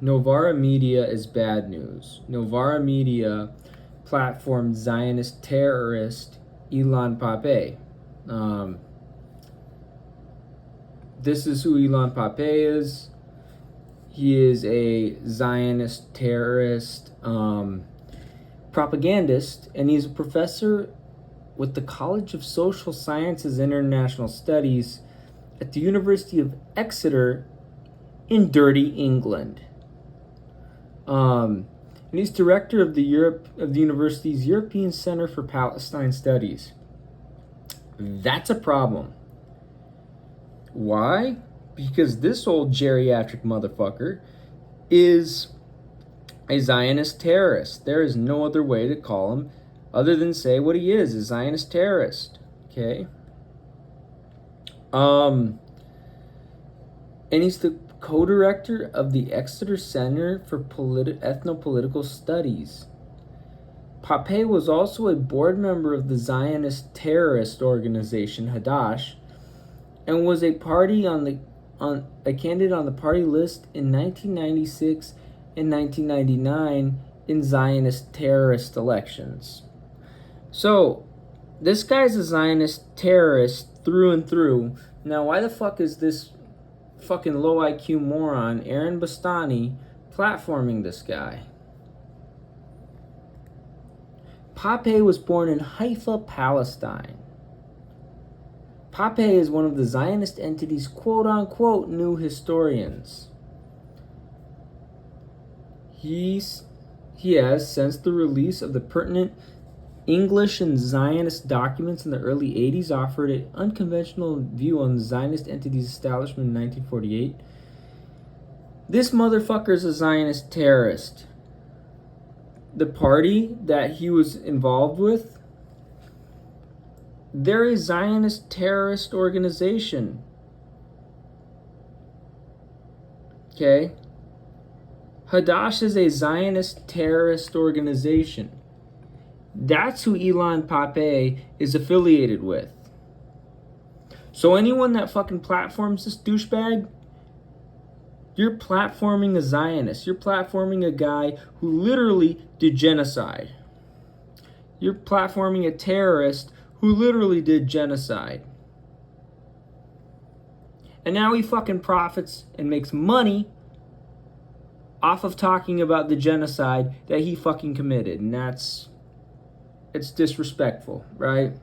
Novara Media is bad news. Novara Media platformed Zionist terrorist Ilan Pappé. This is who Ilan Pappé is. He is a Zionist terrorist propagandist, and he's a professor with the College of Social Sciences and International Studies at the University of Exeter in dirty England. And he's director of the university's European Center for Palestine Studies. That's a problem. Why? Because this old geriatric motherfucker is a Zionist terrorist. There is no other way to call him other than say what he is, a Zionist terrorist. Okay? And he's the co-director of the Exeter Center for Ethnopolitical Studies. Pappé was also a board member of the Zionist terrorist organization Hadash, and was a candidate on the party list in 1996 and 1999 in Zionist terrorist elections. So, this guy's a Zionist terrorist through and through. Now, why the fuck is this fucking low IQ moron, Aaron Bastani, platforming this guy? Pappé was born in Haifa, Palestine. Pappé is one of the Zionist entity's quote-unquote new historians. He has, since the release of the pertinent English and Zionist documents in the early 80s, offered an unconventional view on the Zionist entity's establishment in 1948. This motherfucker is a Zionist terrorist. The party that he was involved with, they're a Zionist terrorist organization. Okay? Hadash is a Zionist terrorist organization. That's who Ilan Pappé is affiliated with. So anyone that fucking platforms this douchebag, you're platforming a Zionist. You're platforming a guy who literally did genocide. You're platforming a terrorist who literally did genocide. And now he fucking profits and makes money off of talking about the genocide that he fucking committed. And it's disrespectful, right?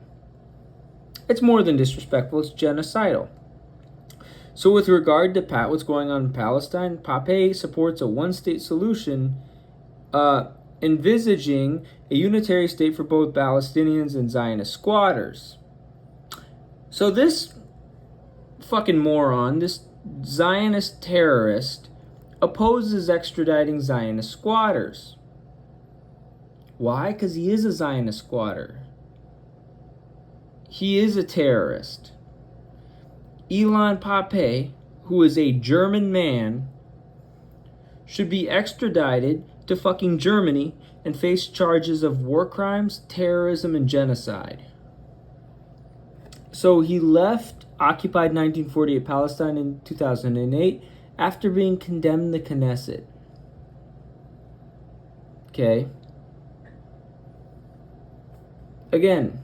It's more than disrespectful, it's genocidal. So with regard to what's going on in Palestine, Pappé supports a one-state solution, envisaging a unitary state for both Palestinians and Zionist squatters. So this fucking moron, this Zionist terrorist, opposes extraditing Zionist squatters. Why? Because he is a Zionist squatter. He is a terrorist. Ilan Pappé, who is a German man, should be extradited to fucking Germany and face charges of war crimes, terrorism, and genocide. So he left occupied 1948 Palestine in 2008 after being condemned in the Knesset. Okay. Again,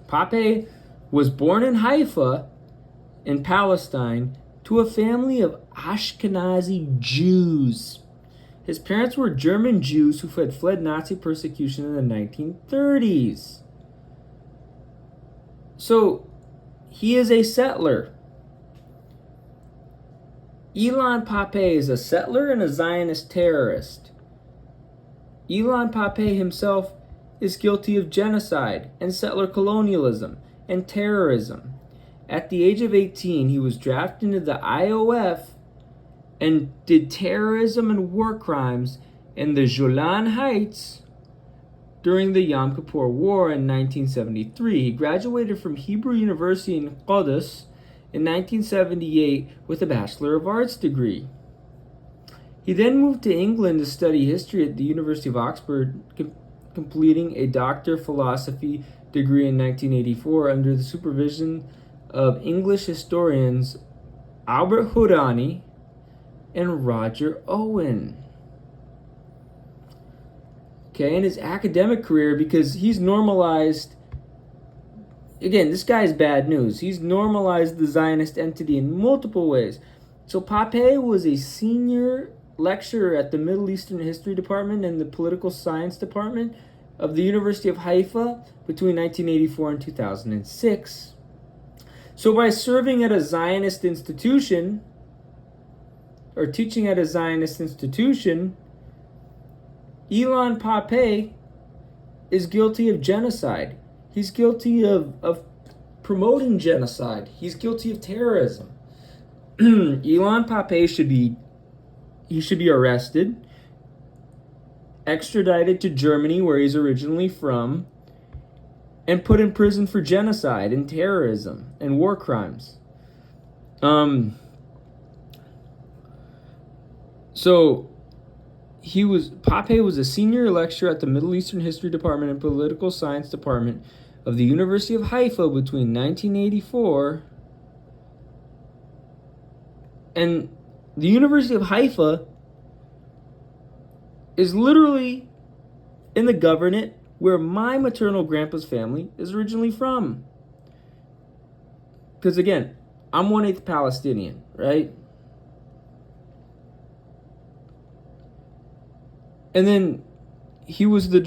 Pappé was born in Haifa, in Palestine, to a family of Ashkenazi Jews. His parents were German Jews who had fled Nazi persecution in the 1930s. So, he is a settler. Ilan Pappé is a settler and a Zionist terrorist. Ilan Pappé himself is guilty of genocide and settler colonialism and terrorism. At the age of 18, he was drafted into the IOF and did terrorism and war crimes in the Golan Heights during the Yom Kippur War in 1973. He graduated from Hebrew University in Qudus in 1978 with a Bachelor of Arts degree. He then moved to England to study history at the University of Oxford, completing a Doctor of Philosophy degree in 1984 under the supervision of English historians Albert Houdani, and Roger Owen. Okay, in his academic career, because he's normalized, again, this guy's bad news. He's normalized the Zionist entity in multiple ways. So Pape was a senior lecturer at the Middle Eastern History Department and the Political Science Department of the University of Haifa between 1984 and 2006. So by serving at a Zionist institution, or teaching at a Zionist institution, Ilan Pape is guilty of genocide. He's guilty of promoting genocide. He's guilty of terrorism. Ilan Pape should be arrested, extradited to Germany, where he's originally from, and put in prison for genocide and terrorism and war crimes. So Pape was a senior lecturer at the Middle Eastern History Department and Political Science Department of the University of Haifa between 1984 and the University of Haifa is literally in the governorate where my maternal grandpa's family is originally from. Because again, I'm 1/8 Palestinian, right? And then he was the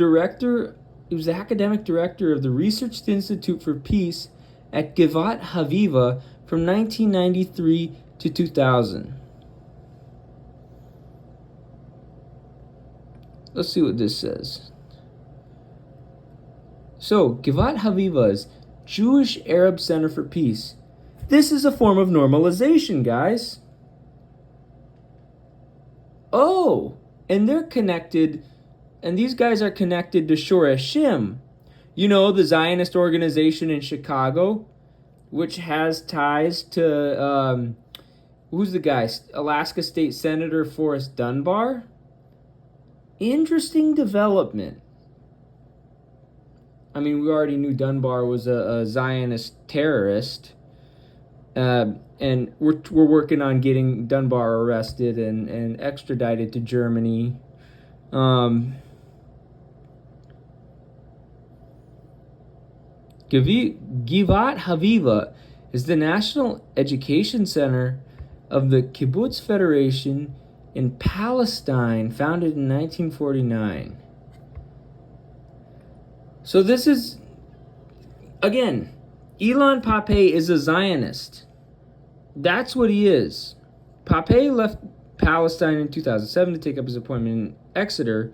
academic director of the Research Institute for Peace at Givat Haviva from 1993 to 2000. Let's see what this says. So, Givat Haviva is Jewish Arab Center for Peace. This is a form of normalization, guys. Oh, and they're connected, and these guys are connected to Shoreshim. You know, the Zionist organization in Chicago, which has ties to, who's the guy? Alaska State Senator Forrest Dunbar. Interesting development. I mean, we already knew Dunbar was a Zionist terrorist. And we're working on getting Dunbar arrested and extradited to Germany. Givat Haviva is the National Education Center of the Kibbutz Federation in Palestine, founded in 1949. So this is, again, Ilan Pape is a Zionist. That's what he is. Pape left Palestine in 2007 to take up his appointment in Exeter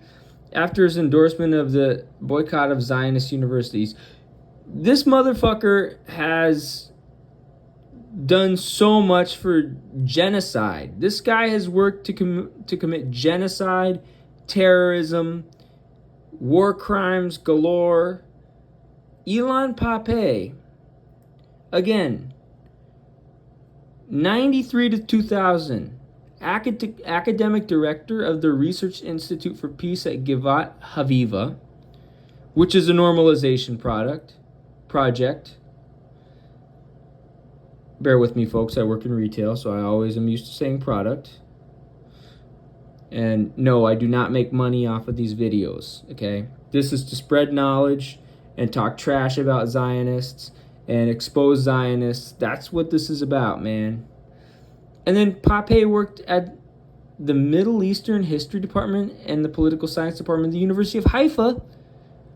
after his endorsement of the boycott of Zionist universities. This motherfucker has done so much for genocide. This guy has worked to commit genocide, terrorism, war crimes galore. Ilan Pape, again, 93 to 2000, academic director of the Research Institute for Peace at Givat Haviva, which is a normalization project. Bear with me, folks. I work in retail, so I always am used to saying product. And no, I do not make money off of these videos, okay? This is to spread knowledge and talk trash about Zionists and expose Zionists. That's what this is about, man. And then Pape worked at the Middle Eastern History Department and the Political Science Department of the University of Haifa,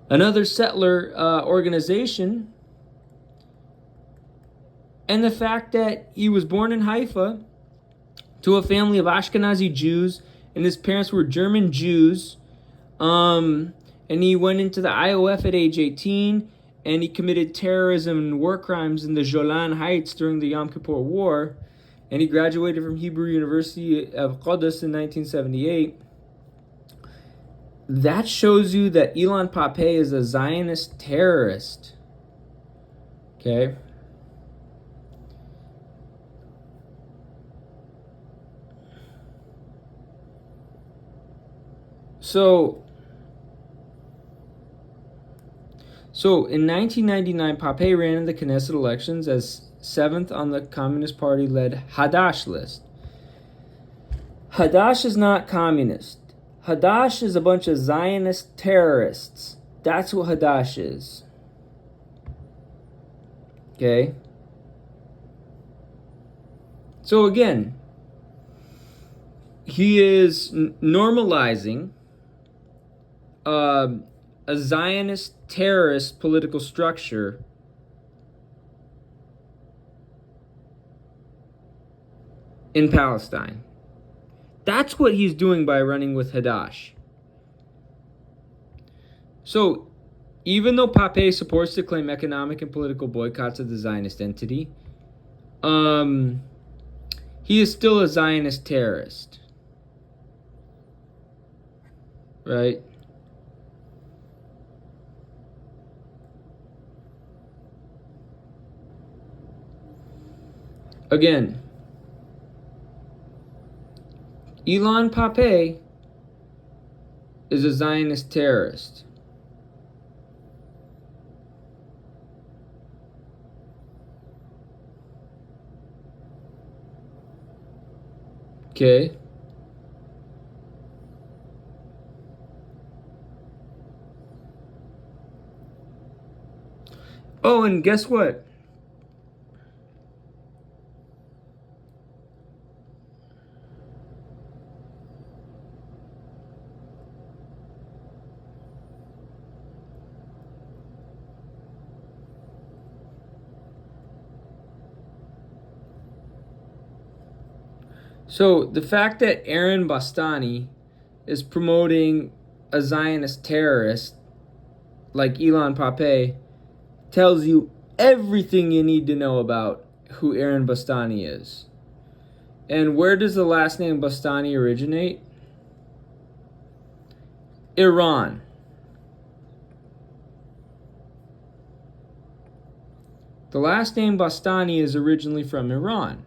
another settler organization. And the fact that he was born in Haifa to a family of Ashkenazi Jews, and his parents were German Jews, and he went into the IOF at age 18, and he committed terrorism and war crimes in the Golan Heights during the Yom Kippur War, and he graduated from Hebrew University of Qudus in 1978. That shows you that Ilan Pape is a Zionist terrorist. Okay? So in 1999, Pape ran in the Knesset elections as 7th on the Communist Party-led Hadash list. Hadash is not communist. Hadash is a bunch of Zionist terrorists. That's what Hadash is. Okay? So again, he is normalizing a Zionist terrorist political structure in Palestine. That's what he's doing by running with Hadash. So, even though Pape supports to claim economic and political boycotts of the Zionist entity, he is still a Zionist terrorist. Right? Again, Ilan Pape is a Zionist terrorist. Okay. Oh, and guess what? So the fact that Aaron Bastani is promoting a Zionist terrorist like Ilan Pape tells you everything you need to know about who Aaron Bastani is. And where does the last name Bastani originate? Iran. The last name Bastani is originally from Iran.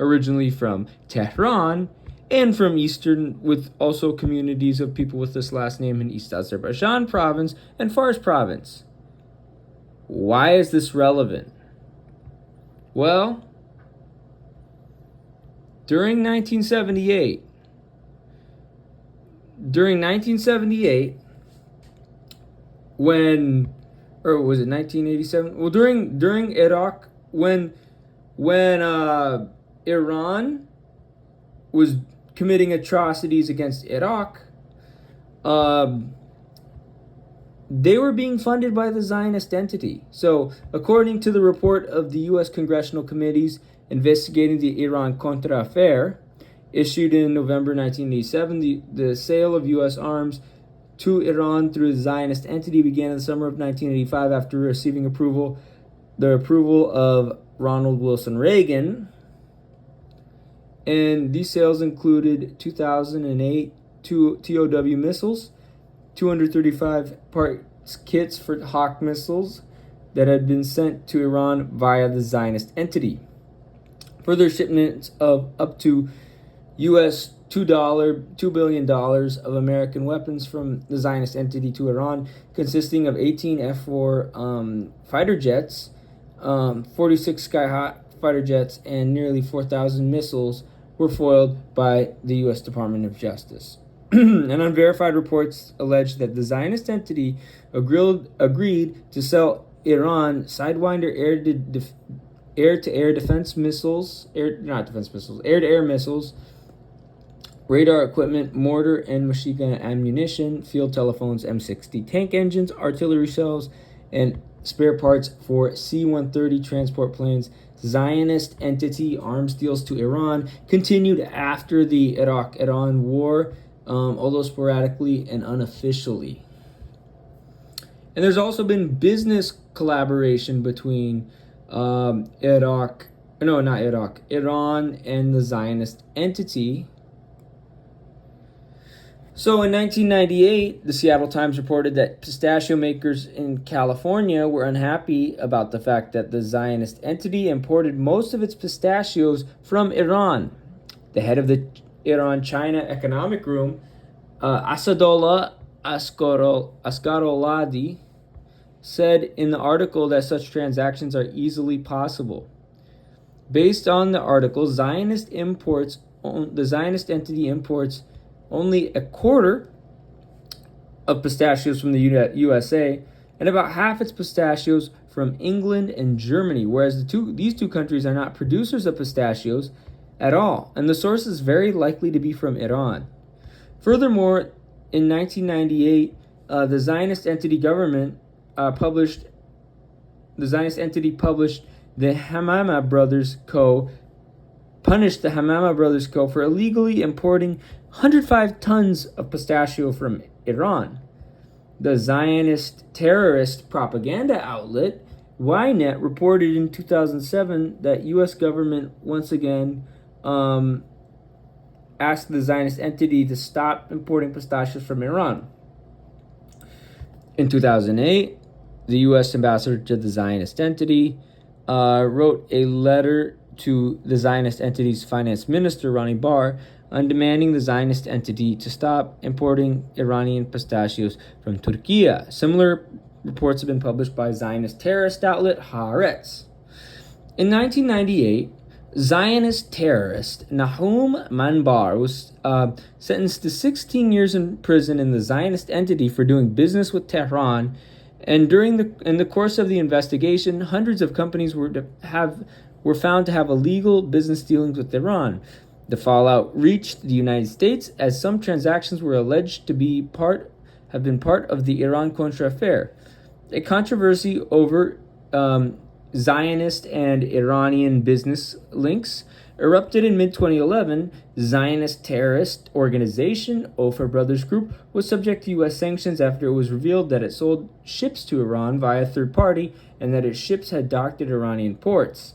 Originally from Tehran, and from Eastern, with also communities of people with this last name in East Azerbaijan province and Fars province. Why is this relevant? Well, during 1978, when, or was it 1987? Well, during Iraq, when Iran was committing atrocities against Iraq, they were being funded by the Zionist entity. So, according to the report of the U.S. congressional committees investigating the Iran-Contra affair, issued in November 1987, the sale of U.S. arms to Iran through the Zionist entity began in the summer of 1985 after receiving the approval of Ronald Wilson Reagan. And these sales included 2008 TOW missiles, 235 parts kits for Hawk missiles that had been sent to Iran via the Zionist entity. Further shipments of up to US $2 billion of American weapons from the Zionist entity to Iran, consisting of 18 F-4 fighter jets, 46 Skyhawk fighter jets, and nearly 4,000 missiles, were foiled by the U.S. Department of Justice. And unverified reports allege that the Zionist entity agreed to sell Iran Sidewinder air-to-air defense missiles, air-to-air missiles, radar equipment, mortar and machine gun ammunition, field telephones, M60 tank engines, artillery shells, and spare parts for C-130 transport planes. Zionist entity arms deals to Iran continued after the Iraq-Iran war, although sporadically and unofficially. And there's also been business collaboration between Iran and the Zionist entity. So in 1998, the Seattle Times reported that pistachio makers in California were unhappy about the fact that the Zionist entity imported most of its pistachios from Iran. The head of the Iran-China Economic Room, Asadollah Askaroladi, said in the article that such transactions are easily possible. Based on the article, Zionist imports the Zionist entity imports only a quarter of pistachios from the USA, and about half its pistachios from England and Germany, whereas these two countries are not producers of pistachios at all, and the source is very likely to be from Iran. Furthermore, in 1998, the Zionist entity published the Hamama Brothers Co. punished the Hamama Brothers Co. for illegally importing 105 tons of pistachio from Iran. The Zionist terrorist propaganda outlet Ynet reported in 2007 that U.S. government once again asked the Zionist entity to stop importing pistachios from Iran. In 2008, the U.S. ambassador to the Zionist entity wrote a letter to the Zionist entity's finance minister, Ronnie Barr, on demanding the Zionist entity to stop importing Iranian pistachios from Turkey. Similar reports have been published by Zionist terrorist outlet Haaretz. In 1998, Zionist terrorist Nahum Manbar was sentenced to 16 years in prison in the Zionist entity for doing business with Tehran, and in the course of the investigation, hundreds of companies were found to have illegal business dealings with Iran. The fallout reached the United States, as some transactions were alleged to have been part of the Iran-Contra affair. A controversy over Zionist and Iranian business links erupted in mid-2011. Zionist terrorist organization Ofer Brothers Group was subject to U.S. sanctions after it was revealed that it sold ships to Iran via a third party and that its ships had docked at Iranian ports.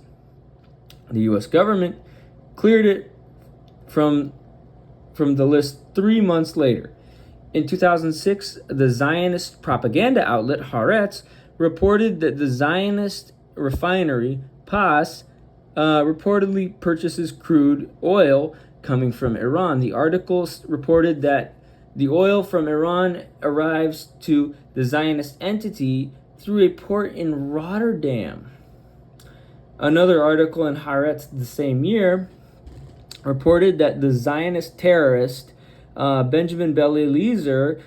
The U.S. government cleared it from the list 3 months later. In 2006, the Zionist propaganda outlet Haaretz reported that the Zionist refinery PAS reportedly purchases crude oil coming from Iran. The article reported that the oil from Iran arrives to the Zionist entity through a port in Rotterdam. Another article in Haaretz the same year reported that the Zionist terrorist Benjamin Bel-Eliezer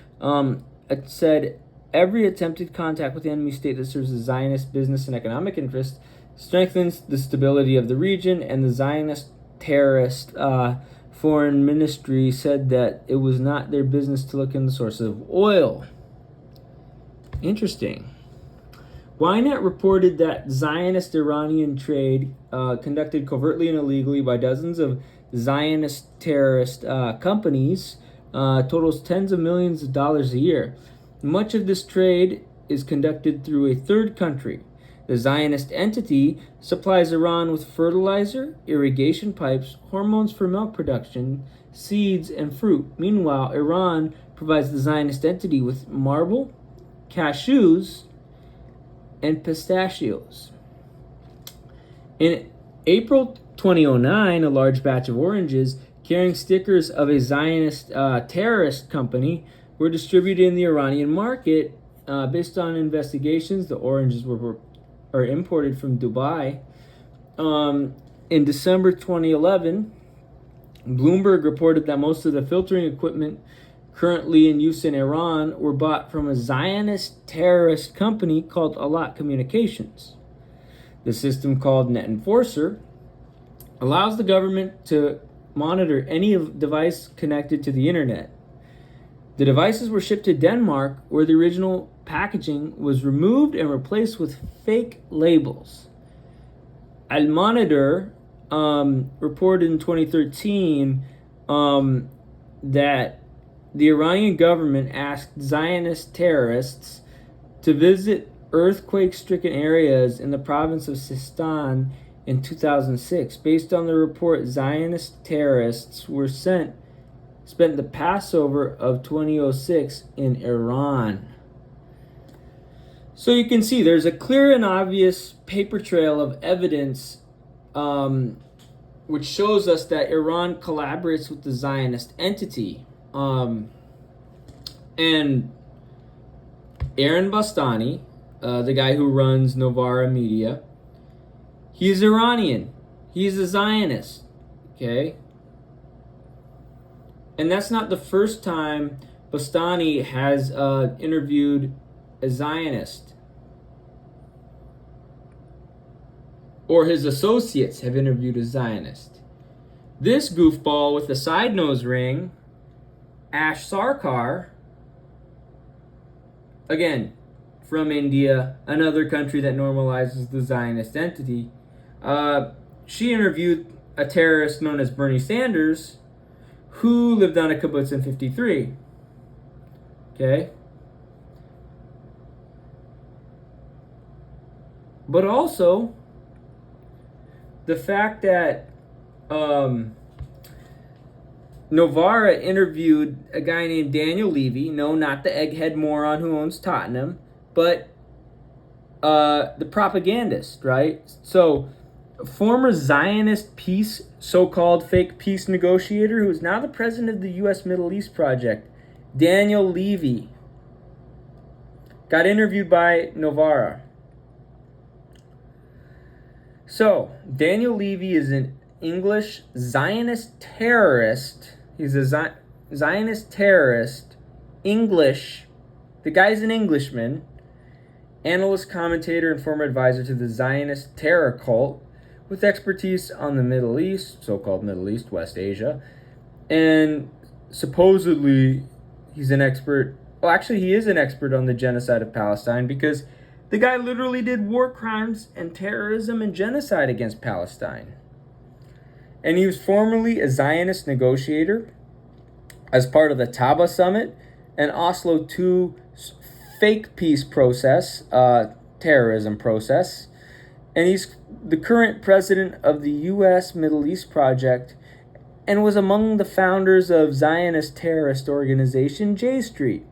said every attempted contact with the enemy state that serves the Zionist business and economic interests strengthens the stability of the region, and the Zionist terrorist foreign ministry said that it was not their business to look into the source of oil. Interesting. Ynet reported that Zionist Iranian trade conducted covertly and illegally by dozens of Zionist terrorist companies totals tens of millions of dollars a year. Much of this trade is conducted through a third country. The Zionist entity supplies Iran with fertilizer, irrigation pipes, hormones for milk production, seeds, and fruit. Meanwhile, Iran provides the Zionist entity with marble, cashews, and pistachios. In April 2009, a large batch of oranges carrying stickers of a Zionist terrorist company were distributed in the Iranian market. Based on investigations, the oranges were imported from Dubai. In December 2011, Bloomberg reported that most of the filtering equipment currently in use in Iran were bought from a Zionist terrorist company called Alat Communications. The system, called Net Enforcer, allows the government to monitor any device connected to the internet. The devices were shipped to Denmark, where the original packaging was removed and replaced with fake labels. Al Monitor reported in 2013 that the Iranian government asked Zionist terrorists to visit earthquake-stricken areas in the province of Sistan in 2006. Based on the report, Zionist terrorists spent the Passover of 2006 in Iran. So you can see there's a clear and obvious paper trail of evidence which shows us that Iran collaborates with the Zionist entity. And Aaron Bastani, the guy who runs Novara Media, he's Iranian. He's a Zionist. Okay? And that's not the first time Bastani has interviewed a Zionist, or his associates have interviewed a Zionist. This goofball with the side nose ring, Ash Sarkar, again, from India, another country that normalizes the Zionist entity, she interviewed a terrorist known as Bernie Sanders, who lived on a kibbutz in 53. Okay? But also, the fact that Novara interviewed a guy named Daniel Levy, no, not the egghead moron who owns Tottenham, but the propagandist, right? So, former Zionist peace, so-called fake peace negotiator, who is now the president of the U.S. Middle East Project, Daniel Levy, got interviewed by Novara. So, Daniel Levy is an English Zionist terrorist. He's a Zionist terrorist, English. The guy's an Englishman, analyst, commentator, and former advisor to the Zionist terror cult, with expertise on the Middle East, so-called Middle East, West Asia, and supposedly he's an expert. Well, actually, he is an expert on the genocide of Palestine, because the guy literally did war crimes and terrorism and genocide against Palestine. And he was formerly a Zionist negotiator as part of the Taba Summit and Oslo II fake peace process, terrorism process. And he's the current president of the U.S. Middle East Project and was among the founders of Zionist terrorist organization J Street.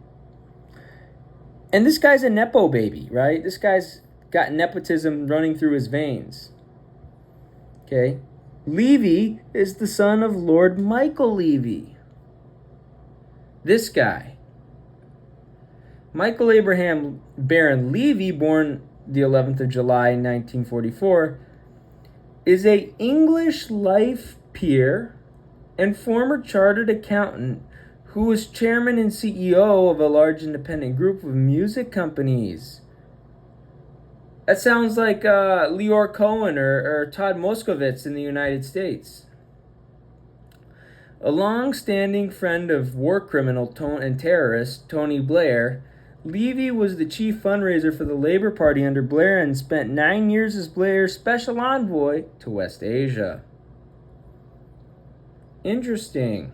And this guy's a Nepo baby, right? This guy's got nepotism running through his veins. Okay? Levy is the son of Lord Michael Levy. This guy. Michael Abraham Baron Levy, born the 11th of July, 1944, is a English life peer and former chartered accountant who was chairman and CEO of a large independent group of music companies. That sounds like Leor Cohen or Todd Moskowitz in the United States. A long-standing friend of war criminal and terrorist Tony Blair, Levy was the chief fundraiser for the Labour Party under Blair and spent 9 years as Blair's special envoy to West Asia. Interesting.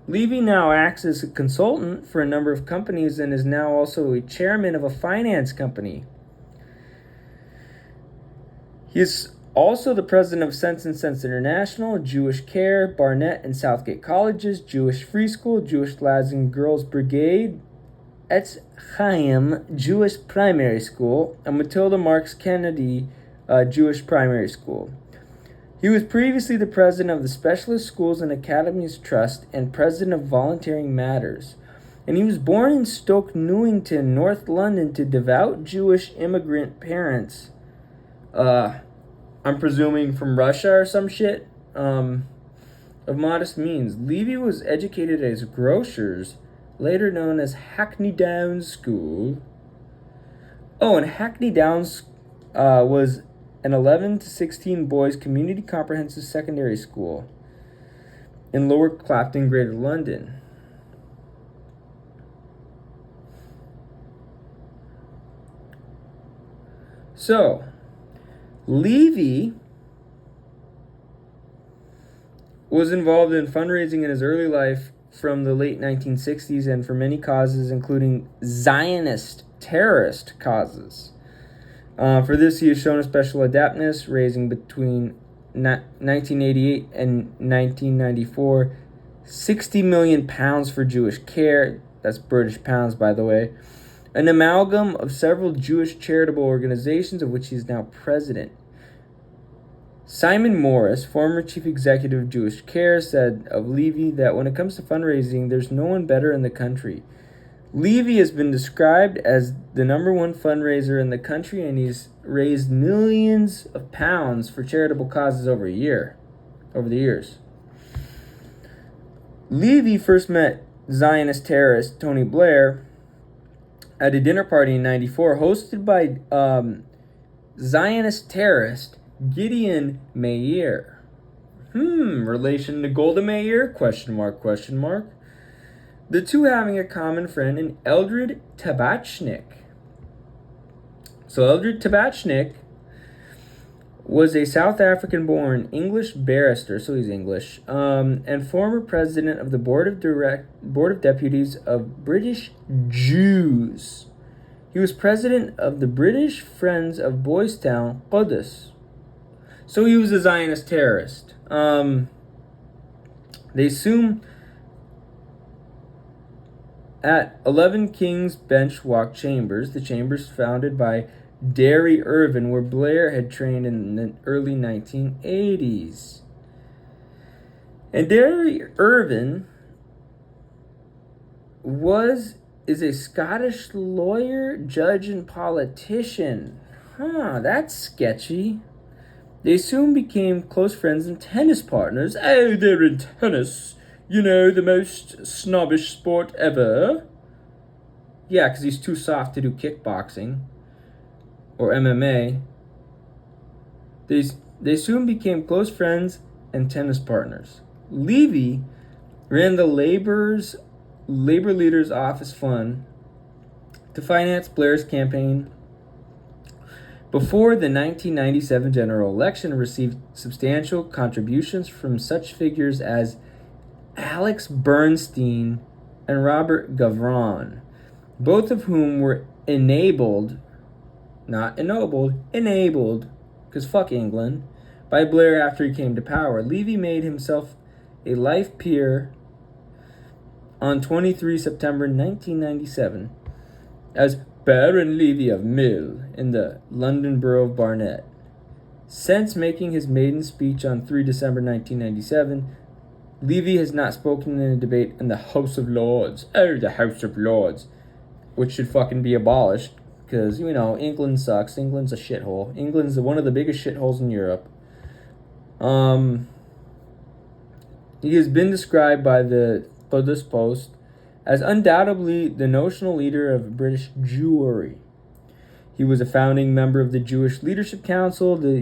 Levy now acts as a consultant for a number of companies and is now also a chairman of a finance company. He is also the president of Sense and Sense International, Jewish Care, Barnett and Southgate Colleges, Jewish Free School, Jewish Lads and Girls Brigade, Etz Chaim Jewish Primary School, and Matilda Marks Kennedy Jewish Primary School. He was previously the president of the Specialist Schools and Academies Trust and president of Volunteering Matters. And he was born in Stoke Newington, North London, to devout Jewish immigrant parents. I'm presuming from Russia or some shit, of modest means. Levy was educated as Grocers, later known as Hackney Downs School. Oh, and Hackney Downs was an 11 to 16 boys community comprehensive secondary school in Lower Clapton, Greater London. So, Levy was involved in fundraising in his early life from the late 1960s and for many causes, including Zionist terrorist causes. For this, he has shown a special adaptness, raising between 1988 and 1994 £60 million for Jewish Care. That's British pounds, by the way. An amalgam of several Jewish charitable organizations, of which he is now president. Simon Morris, former chief executive of Jewish Care, said of Levy that when it comes to fundraising, there's no one better in the country. Levy has been described as the number one fundraiser in the country, and he's raised millions of pounds for charitable causes over the years. Levy first met Zionist terrorist Tony Blair at a dinner party in 94 hosted by Zionist terrorist Gideon Meir. Relation to Golda Meir? Question mark, question mark. The two having a common friend in Eldred Tabachnik. So Eldred Tabachnik was a South African-born English barrister, so he's English, and former president of the Board of Deputies of British Jews. He was president of the British Friends of Boys Town, Qudus. So he was a Zionist terrorist. They assume at 11 King's Bench Walk Chambers, the chambers founded by Derry Irvin, where Blair had trained in the early 1980s. And Derry Irvin is a Scottish lawyer, judge, and politician. That's sketchy. They soon became close friends and tennis partners. Oh, they're in tennis. You know, the most snobbish sport ever. Yeah, because he's too soft to do kickboxing or MMA. They soon became close friends and tennis partners. Levy ran the Labor Leaders Office Fund to finance Blair's campaign before the 1997 general election, and received substantial contributions from such figures as Alex Bernstein and Robert Gavron, both of whom were enabled, not ennobled, enabled, because fuck England, by Blair after he came to power. Levy made himself a life peer on 23 September 1997 as Baron Levy of Mill in the London Borough of Barnet. Since making his maiden speech on 3 December 1997, Levy has not spoken in a debate in the House of Lords. Oh, the House of Lords. Which should fucking be abolished, because, you know, England sucks. England's a shithole. England's one of the biggest shitholes in Europe. He has been described by the Qudus Post as undoubtedly the notional leader of British Jewry. He was a founding member of the Jewish Leadership Council, the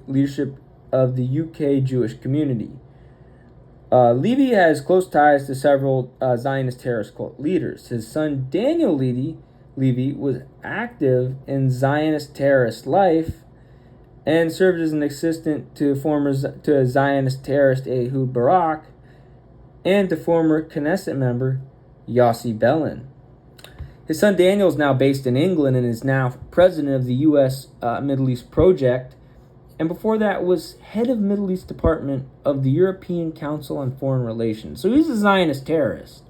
leadership of the UK Jewish community. Levy has close ties to several Zionist terrorist cult leaders. His son Daniel Levy was active in Zionist terrorist life and served as an assistant to Zionist terrorist Ehud Barak and to former Knesset member Yossi Beilin. His son Daniel is now based in England and is now president of the U.S. Middle East Project, and before that was head of Middle East Department of the European Council on Foreign Relations. So he's a Zionist terrorist.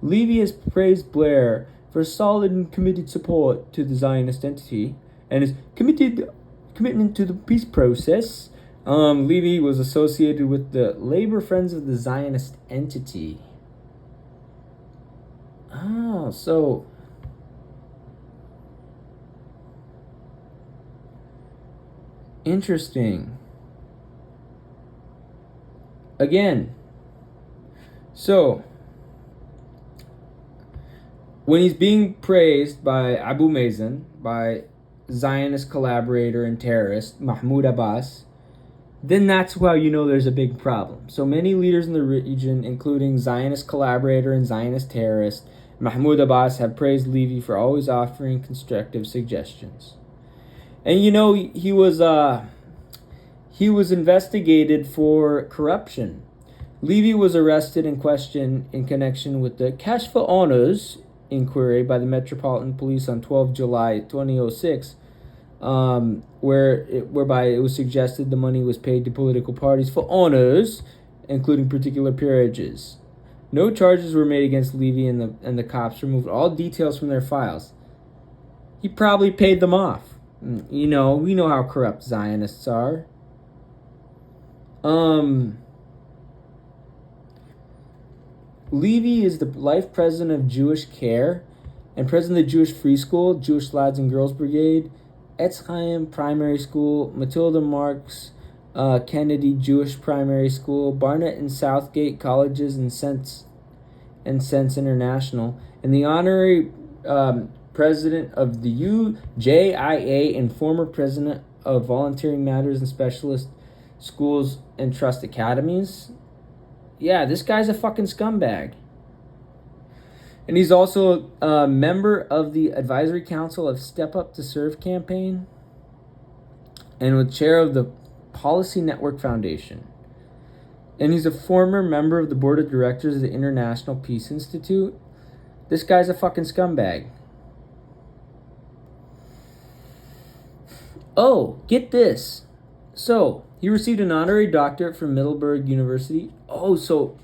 Levy has praised Blair for solid and committed support to the Zionist entity and his commitment to the peace process. Levy was associated with the Labor Friends of the Zionist entity. So interesting. Again, so when he's being praised by Abu Mazen, by Zionist collaborator and terrorist Mahmoud Abbas, then that's how you know there's a big problem. So many leaders in the region, including Zionist collaborator and Zionist terrorist Mahmoud Abbas, have praised Levy for always offering constructive suggestions. And you know, he was investigated for corruption. Levy was arrested and questioned in connection with the Kashfa Honors inquiry by the Metropolitan Police on 12 July 2006, whereby it was suggested the money was paid to political parties for honors, including particular peerages. No charges were made against Levy, and the cops removed all details from their files. He probably paid them off. You know, we know how corrupt Zionists are. Levy is the life president of Jewish Care and president of the Jewish Free School, Jewish Lads and Girls Brigade, Etz Chaim Primary School, Matilda Marks Kennedy Jewish Primary School, Barnett and Southgate Colleges, and Sense International, and the honorary president of the UJIA and former president of Volunteering Matters and Specialist Schools and Trust Academies. Yeah, this guy's a fucking scumbag. And he's also a member of the advisory council of Step Up to Serve campaign and with chair of the Policy Network Foundation. And he's a former member of the board of directors of the International Peace Institute. This guy's a fucking scumbag. Oh, get this. So, he received an honorary doctorate from Middleburg University. Oh, so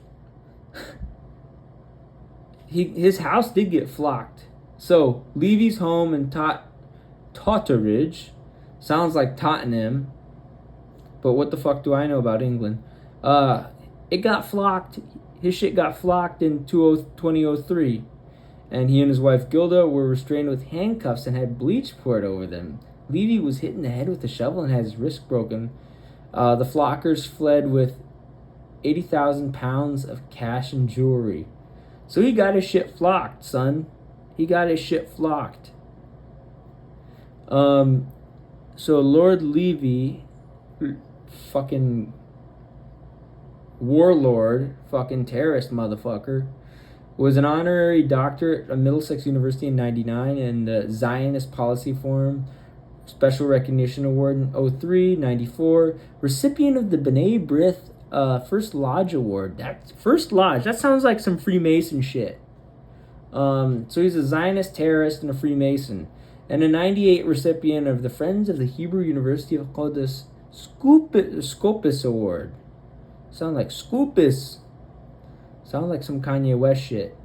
his house did get flocked. So, Levy's home in Totteridge sounds like Tottenham, but what the fuck do I know about England? It got flocked. His shit got flocked in 2003. And he and his wife Gilda were restrained with handcuffs and had bleach poured over them. Levy was hit in the head with a shovel and had his wrist broken. The flockers fled with 80,000 pounds of cash and jewelry. So he got his shit flocked, son. He got his shit flocked. So Lord Levy, fucking warlord, fucking terrorist motherfucker, was an honorary doctorate at Middlesex University in 99 and the Zionist Policy Forum Special Recognition Award in 03, 94, recipient of the B'nai B'rith First Lodge Award. That First Lodge, that sounds like some Freemason shit. So he's a Zionist terrorist and a Freemason. And a 98 recipient of the Friends of the Hebrew University of Qudus Scopus Award. Sound like Scopus. Sound like some Kanye West shit.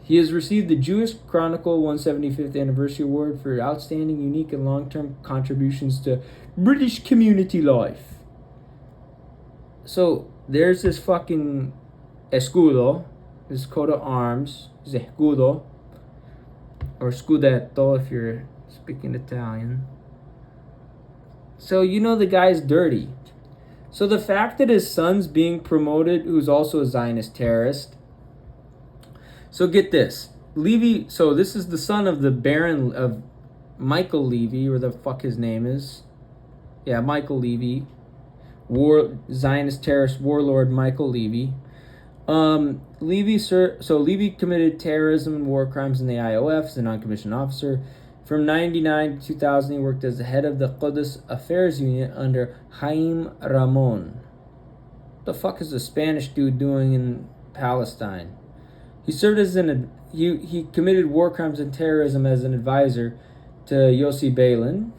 He has received the Jewish Chronicle 175th Anniversary Award for outstanding, unique, and long-term contributions to British community life. So, there's this fucking escudo, this coat of arms, is escudo, or scudetto if you're speaking Italian. So, you know the guy's dirty. So, the fact that his son's being promoted, who's also a Zionist terrorist. So, get this. Levy, so this is the son of the Baron of Michael Levy, or the fuck his name is. Yeah, Michael Levy. Zionist terrorist warlord Michael Levy. Levy committed terrorism and war crimes in the IOF as a non-commissioned officer. From 1999 to 2000, he worked as the head of the Qudus Affairs Unit under Haim Ramon. What the fuck is the Spanish dude doing in Palestine? He served as he committed war crimes and terrorism as an advisor to Yossi Beilin,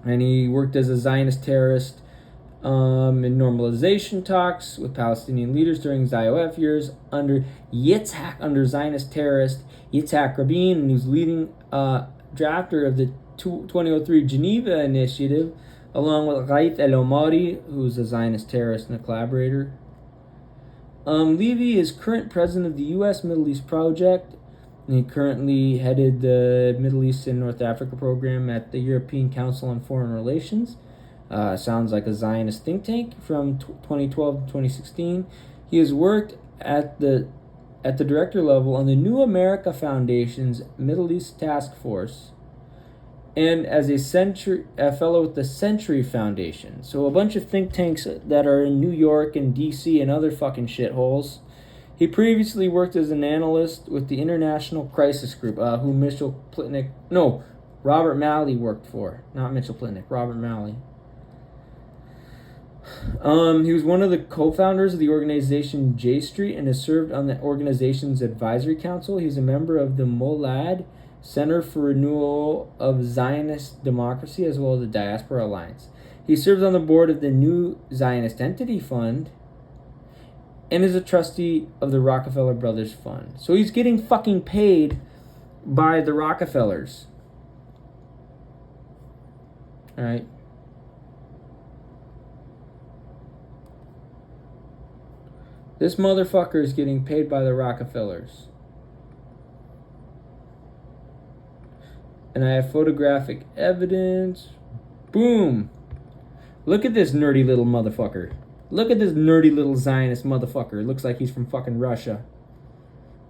and he worked as a Zionist terrorist in normalization talks with Palestinian leaders during his IOF years under Zionist terrorist Yitzhak Rabin, and he was leading drafter of the 2003 Geneva Initiative, along with Raif El-Omari, who's a Zionist terrorist and a collaborator. Levy is current president of the U.S. Middle East Project, and he currently headed the Middle East and North Africa program at the European Council on Foreign Relations. Sounds like a Zionist think tank from 2012 to 2016. He has worked at the director level on the New America Foundation's Middle East Task Force, and as a fellow with the Century Foundation. So a bunch of think tanks that are in New York and D.C. and other fucking shitholes. He previously worked as an analyst with the International Crisis Group, who Robert Malley worked for. Not Mitchell Plitnick, Robert Malley. He was one of the co-founders of the organization J Street and has served on the organization's advisory council. He's a member of the Molad Center for Renewal of Zionist Democracy, as well as the Diaspora Alliance. He serves on the board of the New Zionist Entity Fund and is a trustee of the Rockefeller Brothers Fund. So he's getting fucking paid by the Rockefellers. All right. This motherfucker is getting paid by the Rockefellers. And I have photographic evidence. Boom. Look at this nerdy little motherfucker. Look at this nerdy little Zionist motherfucker. Looks like he's from fucking Russia.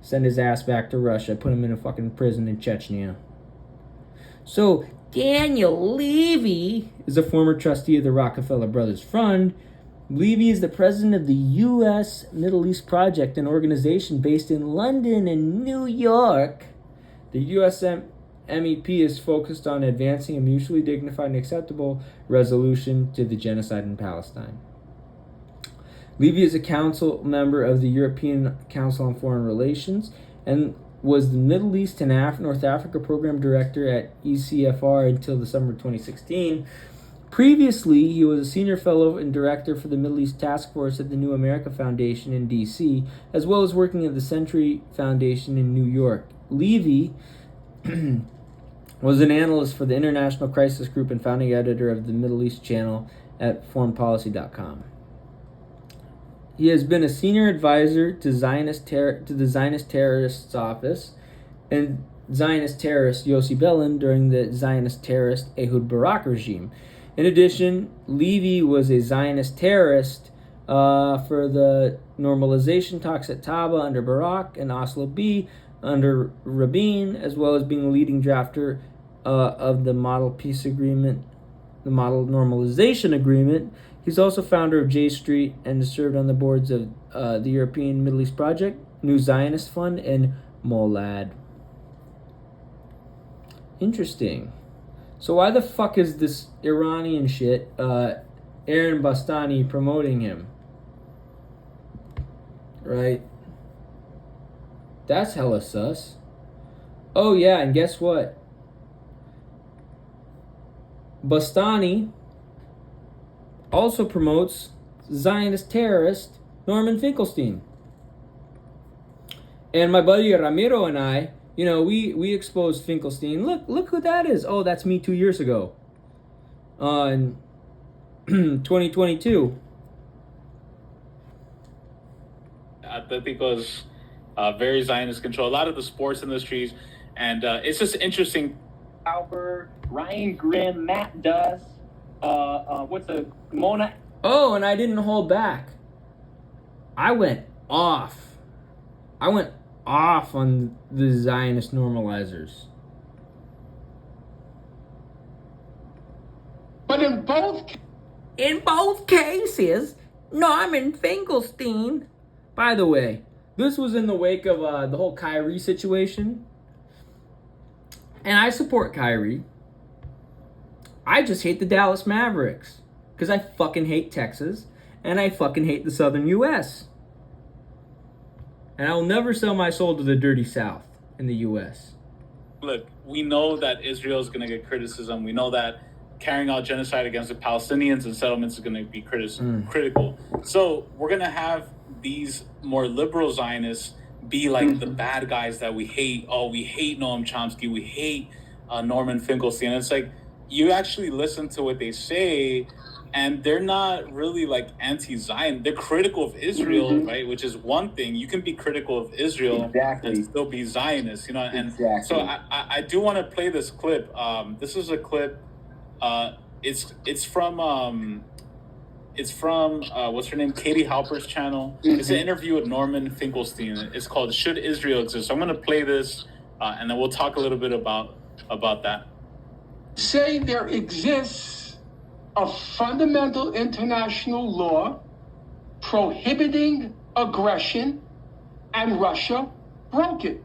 Send his ass back to Russia. Put him in a fucking prison in Chechnya. So, Daniel Levy is a former trustee of the Rockefeller Brothers Fund. Levy is the president of the U.S. Middle East Project, an organization based in London and New York. The U.S. MEP is focused on advancing a mutually dignified and acceptable resolution to the genocide in Palestine. Levy is a council member of the European Council on Foreign Relations and was the Middle East and North Africa Program Director at ECFR until the summer of 2016. Previously, he was a senior fellow and director for the Middle East Task Force at the New America Foundation in D.C., as well as working at the Century Foundation in New York. Levy was an analyst for the International Crisis Group and founding editor of the Middle East channel at foreignpolicy.com. He has been a senior advisor to the Zionist Terrorists Office and Zionist terrorist Yossi Beilin during the Zionist terrorist Ehud Barak regime. In addition, Levy was a Zionist terrorist for the normalization talks at Taba under Barak and Oslo B under Rabin, as well as being a leading drafter of the Model Peace Agreement, the Model Normalization Agreement. He's also founder of J Street and has served on the boards of the European Middle East Project, New Zionist Fund, and Molad. Interesting. So why the fuck is this Iranian shit, Aaron Bastani, promoting him? Right? That's hella sus. Oh yeah, and guess what? Bastani also promotes Zionist terrorist Norman Finkelstein. And my buddy Ramiro and I, we exposed Finkelstein. Look who that is. Oh, that's me 2 years ago. In 2022. Atletico's very Zionist control. A lot of the sports industries. And it's just interesting. Albert, Ryan Grimm, Matt Duss, Mona. Oh, and I didn't hold back. I went off on the Zionist normalizers. But in both cases, Norman Finkelstein. By the way, this was in the wake of the whole Kyrie situation. And I support Kyrie. I just hate the Dallas Mavericks. Because I fucking hate Texas. And I fucking hate the Southern U.S. And I will never sell my soul to the dirty South in the U.S. Look, we know that Israel is going to get criticism. We know that carrying out genocide against the Palestinians and settlements is going to be critical. So we're going to have these more liberal Zionists be like the bad guys that we hate. Oh, we hate Noam Chomsky. We hate Norman Finkelstein. It's like, you actually listen to what they say, and they're not really like anti-Zion. They're critical of Israel, right? Which is one thing. You can be critical of Israel and still be Zionist, And so I do want to play this clip. This is a clip. It's from what's her name? Katie Halper's channel. It's an interview with Norman Finkelstein. It's called "Should Israel Exist?" So I'm going to play this, and then we'll talk a little bit about that. Say there exists a fundamental international law prohibiting aggression, and Russia broke it.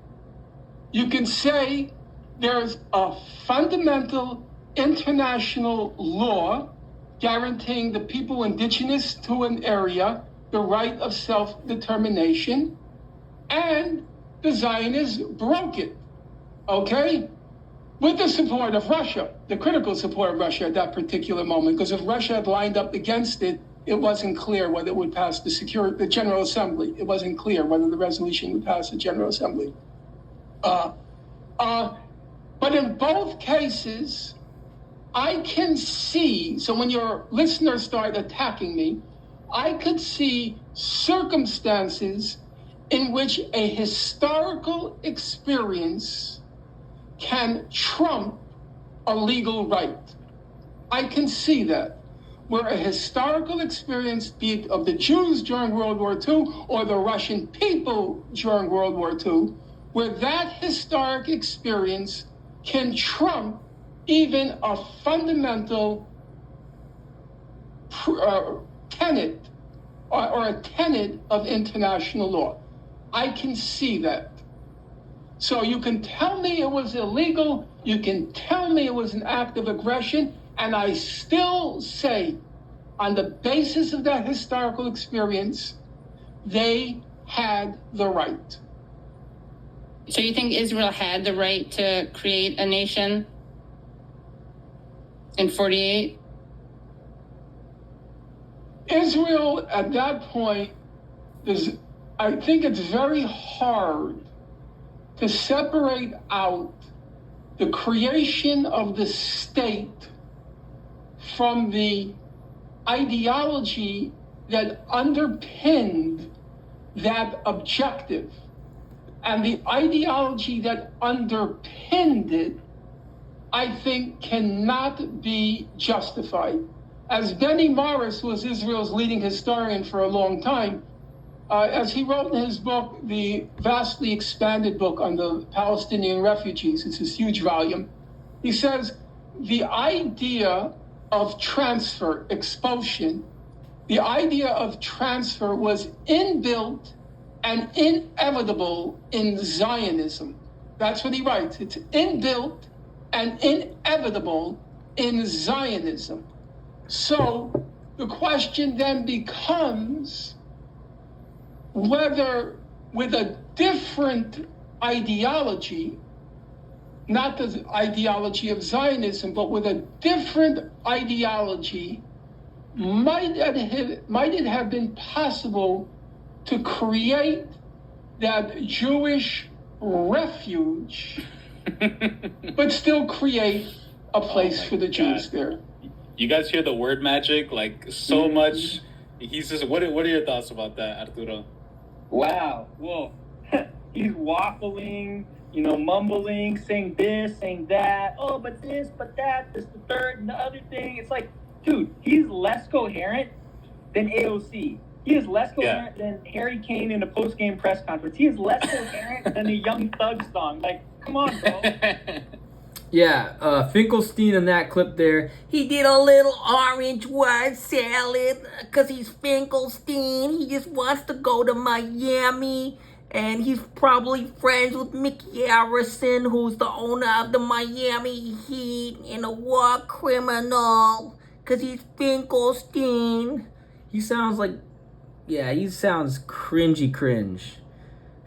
You can say there's a fundamental international law guaranteeing the people indigenous to an area the right of self-determination, and the Zionists broke it, okay? With the support of Russia, the critical support of Russia at that particular moment, because if Russia had lined up against it, it wasn't clear whether it would pass the General Assembly. It wasn't clear whether the resolution would pass the General Assembly. But in both cases, I can see, so when your listeners start attacking me, I could see circumstances in which a historical experience can trump a legal right. I can see that. where a historical experience, be it of the Jews during World War II or the Russian people during World War II, where that historic experience can trump even a fundamental tenet or a tenet of international law. I can see that. So you can tell me it was illegal, you can tell me it was an act of aggression, and I still say, on the basis of that historical experience, they had the right. So you think Israel had the right to create a nation in 48? Israel, at that point, I think it's very hard to separate out the creation of the state from the ideology that underpinned that objective. And the ideology that underpinned it, I think, cannot be justified. As Benny Morris, who was Israel's leading historian for a long time, as he wrote in his book, the vastly expanded book on the Palestinian refugees, it's this huge volume, he says, the idea of transfer, expulsion, the idea of transfer was inbuilt and inevitable in Zionism. That's what he writes. It's inbuilt and inevitable in Zionism. So the question then becomes whether with a different ideology, not the ideology of Zionism, but with a different ideology, might it have been possible to create that Jewish refuge, but still create a place for the Jews there? You guys hear the word magic like so much. He's just. What are your thoughts about that, Arturo? Wow. Well, he's waffling, mumbling, saying this, saying that. Oh, but this, but that, this, the third, and the other thing. It's like, dude, he's less coherent than AOC. He is less coherent than Harry Kane in a post-game press conference. He is less coherent than a Young Thug song. Like, come on, bro. Yeah, Finkelstein in that clip there, he did a little orange word salad because he's Finkelstein. He just wants to go to Miami, and he's probably friends with Mickey Harrison, who's the owner of the Miami Heat and a war criminal because he's Finkelstein. He sounds like, he sounds cringy cringe.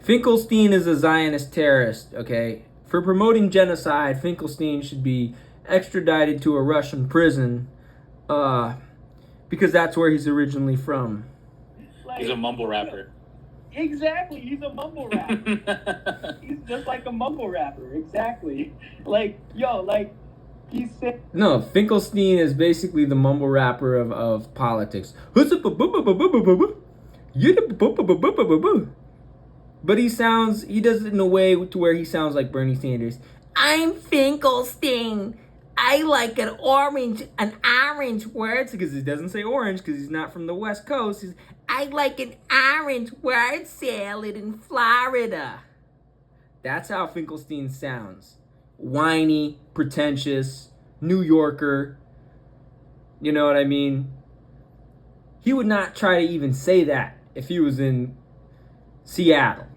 Finkelstein is a Zionist terrorist, okay? For promoting genocide, Finkelstein should be extradited to a Russian prison because that's where he's originally from. He's a mumble rapper. Exactly, he's a mumble rapper. He's just like a mumble rapper, exactly. He said... No, Finkelstein is basically the mumble rapper of politics. But he does it in a way to where he sounds like Bernie Sanders. I'm Finkelstein. I like an orange word, because he doesn't say orange because he's not from the West Coast. I like an orange word salad in Florida. That's how Finkelstein sounds. Whiny, pretentious, New Yorker. You know what I mean? He would not try to even say that if he was in Seattle,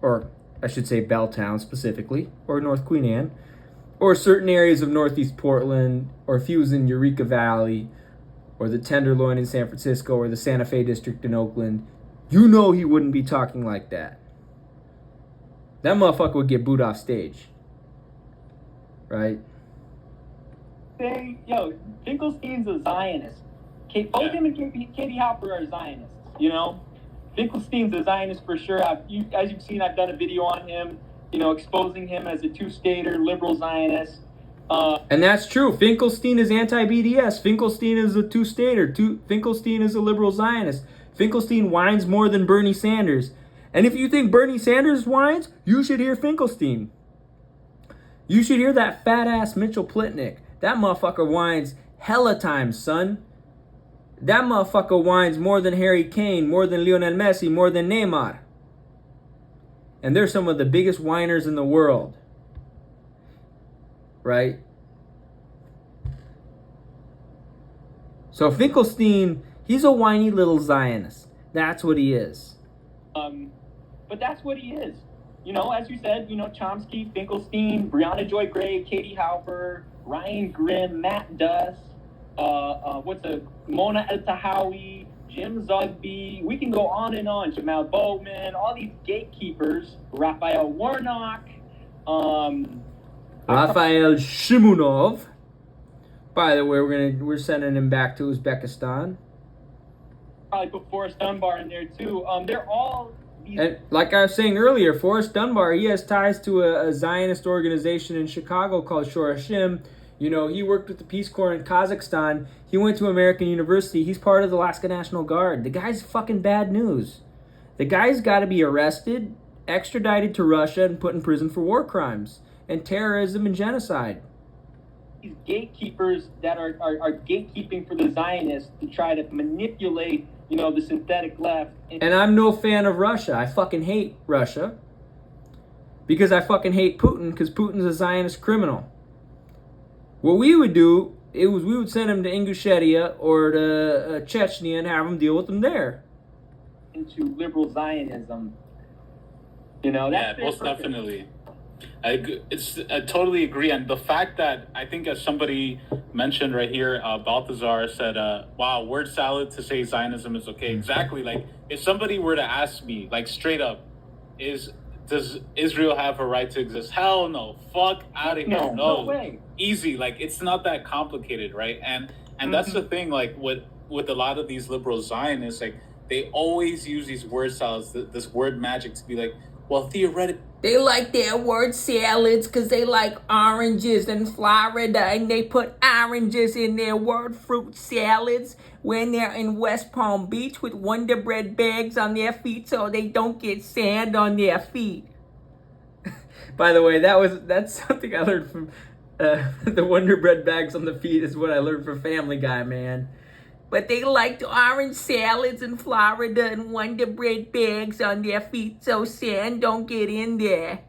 or I should say Belltown specifically, or North Queen Anne, or certain areas of Northeast Portland, or if he was in Eureka Valley, or the Tenderloin in San Francisco, or the Santa Fe District in Oakland. You know he wouldn't be talking like that. That motherfucker would get booed off stage. Right? Say, Finkelstein's a Zionist. Both him and Katie Halper are Zionists, Finkelstein's a Zionist for sure. As you've seen, I've done a video on him, exposing him as a two-stater liberal Zionist. And that's true. Finkelstein is anti-BDS. Finkelstein is a two-stater. Finkelstein is a liberal Zionist. Finkelstein whines more than Bernie Sanders. And if you think Bernie Sanders whines, you should hear Finkelstein. You should hear that fat-ass Mitchell Plitnick. That motherfucker whines hella times, son. That motherfucker whines more than Harry Kane, more than Lionel Messi, more than Neymar. And they're some of the biggest whiners in the world. Right? So Finkelstein, he's a whiny little Zionist. That's what he is. But that's what he is. You know, as you said, you know, Chomsky, Finkelstein, Brianna Joy Gray, Katie Halper, Ryan Grimm, Matt Duss, Mona El Tahawi, Jim Zugby. We can go on and on. Jamal Bowman, all these gatekeepers, Raphael Warnock, Raphael Shimunov. By the way, we're sending him back to Uzbekistan. Probably put Forrest Dunbar in there too. They're all these. And like I was saying earlier, Forrest Dunbar, he has ties to a Zionist organization in Chicago called Shorashim. You know, he worked with the Peace Corps in Kazakhstan. He went to American University. He's part of the Alaska National Guard. The guy's fucking bad news. The guy's got to be arrested, extradited to Russia, and put in prison for war crimes and terrorism and genocide. These gatekeepers that are gatekeeping for the Zionists to try to manipulate, you know, the synthetic left. And I'm no fan of Russia. I fucking hate Russia. Because I fucking hate Putin, because Putin's a Zionist criminal. What we would do, we would send him to Ingushetia or to Chechnya and have him deal with them there. Into liberal Zionism. You know, that's most definitely. I totally agree. And the fact that I think, as somebody mentioned right here, Balthazar said, wow, word salad to say Zionism is okay. Exactly. Like, if somebody were to ask me, like, straight up, does Israel have a right to exist? Hell no. Fuck out of here. No way. Easy. Like, it's not that complicated, right? And that's the thing, like, with a lot of these liberal Zionists, like, they always use these word salads, this word magic, to be like, well, theoretically, they like their word salads because they like oranges in Florida, and they put oranges in their word fruit salads when they're in West Palm Beach with Wonder Bread bags on their feet so they don't get sand on their feet. By the way, that's something I learned from the Wonder Bread bags on the feet is what I learned from Family Guy, man. But they like the orange salads in Florida and Wonder Bread bags on their feet so sand don't get in there.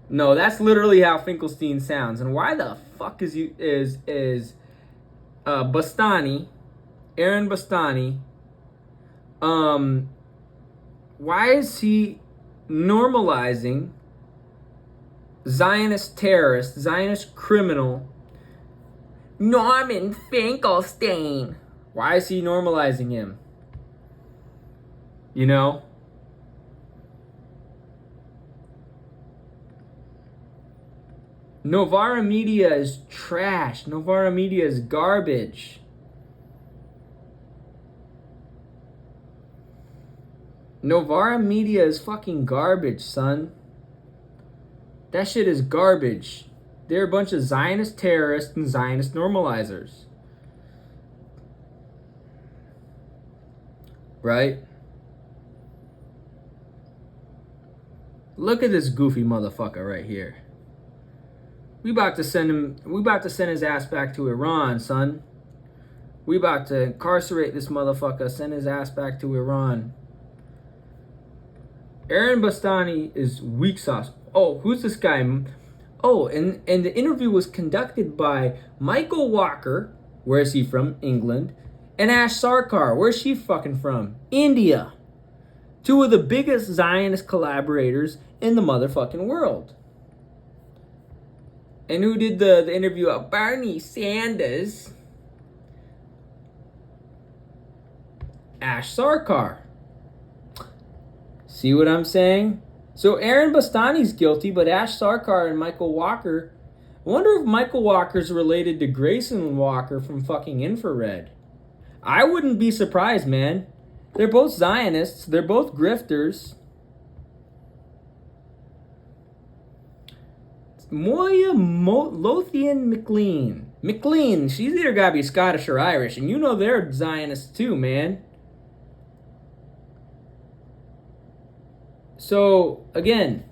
No, that's literally how Finkelstein sounds. And why the fuck is Bastani, Aaron Bastani, why is he normalizing Zionist terrorist, Zionist criminal Norman Finkelstein? Why is he normalizing him? You know? Novara Media is trash. Novara Media is garbage. Novara Media is fucking garbage, son. That shit is garbage. They're a bunch of Zionist terrorists and Zionist normalizers. Right? Look at this goofy motherfucker right here. We about to send his ass back to Iran, son. We about to incarcerate this motherfucker, send his ass back to Iran. Aaron Bastani is weak sauce. Oh, who's this guy? Oh, and the interview was conducted by Michael Walker. Where is he from? England. And Ash Sarkar. Where's she fucking from? India. Two of the biggest Zionist collaborators in the motherfucking world. And who did the interview? Bernie Sanders. Ash Sarkar. See what I'm saying? So Aaron Bastani's guilty, but Ash Sarkar and Michael Walker. I wonder if Michael Walker's related to Grayson Walker from fucking Infrared. I wouldn't be surprised, man. They're both Zionists. They're both grifters. Moya Lothian McLean. McLean, she's either got to be Scottish or Irish, and you know they're Zionists too, man. So, again,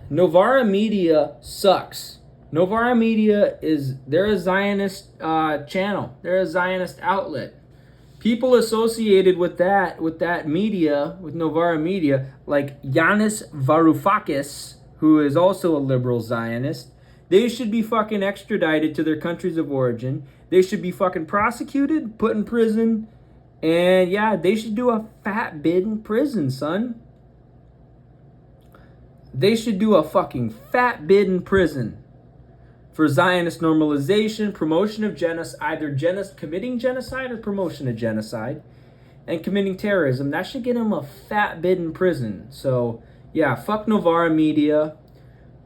Novara Media sucks. Novara Media they're a Zionist channel. They're a Zionist outlet. People associated with that media, with Novara Media, like Yanis Varoufakis, who is also a liberal Zionist, they should be fucking extradited to their countries of origin. They should be fucking prosecuted, put in prison, and yeah, they should do a fat bid in prison, son. They should do a fucking fat bid in prison for Zionist normalization, promotion of genocide, either committing genocide or promotion of genocide, and committing terrorism. That should get him a fat bid in prison. So, yeah, fuck Novara Media,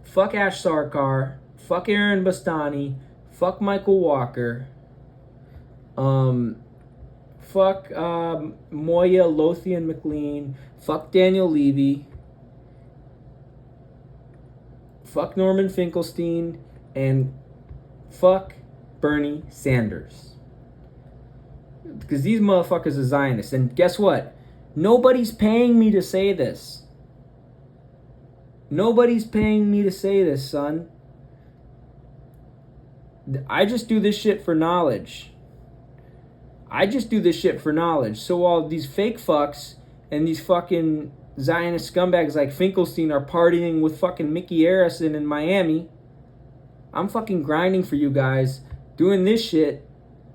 fuck Ash Sarkar, fuck Aaron Bastani, fuck Michael Walker, fuck Moya Lothian McLean, fuck Daniel Levy, fuck Norman Finkelstein, and fuck Bernie Sanders. Because these motherfuckers are Zionists. And guess what? Nobody's paying me to say this. Nobody's paying me to say this, son. I just do this shit for knowledge. I just do this shit for knowledge. So while these fake fucks and these fucking Zionist scumbags like Finkelstein are partying with fucking Mickey Arison in Miami, I'm fucking grinding for you guys, doing this shit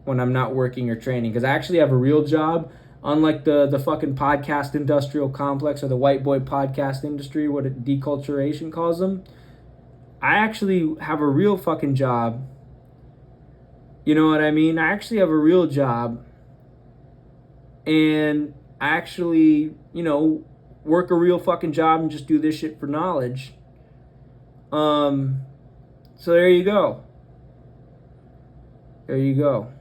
when I'm not working or training, because I actually have a real job, unlike the fucking podcast industrial complex or the white boy podcast industry, what deculturation calls them. I actually have a real fucking job. You know what I mean? I actually have a real job, and I actually, work a real fucking job and just do this shit for knowledge. So there you go. There you go.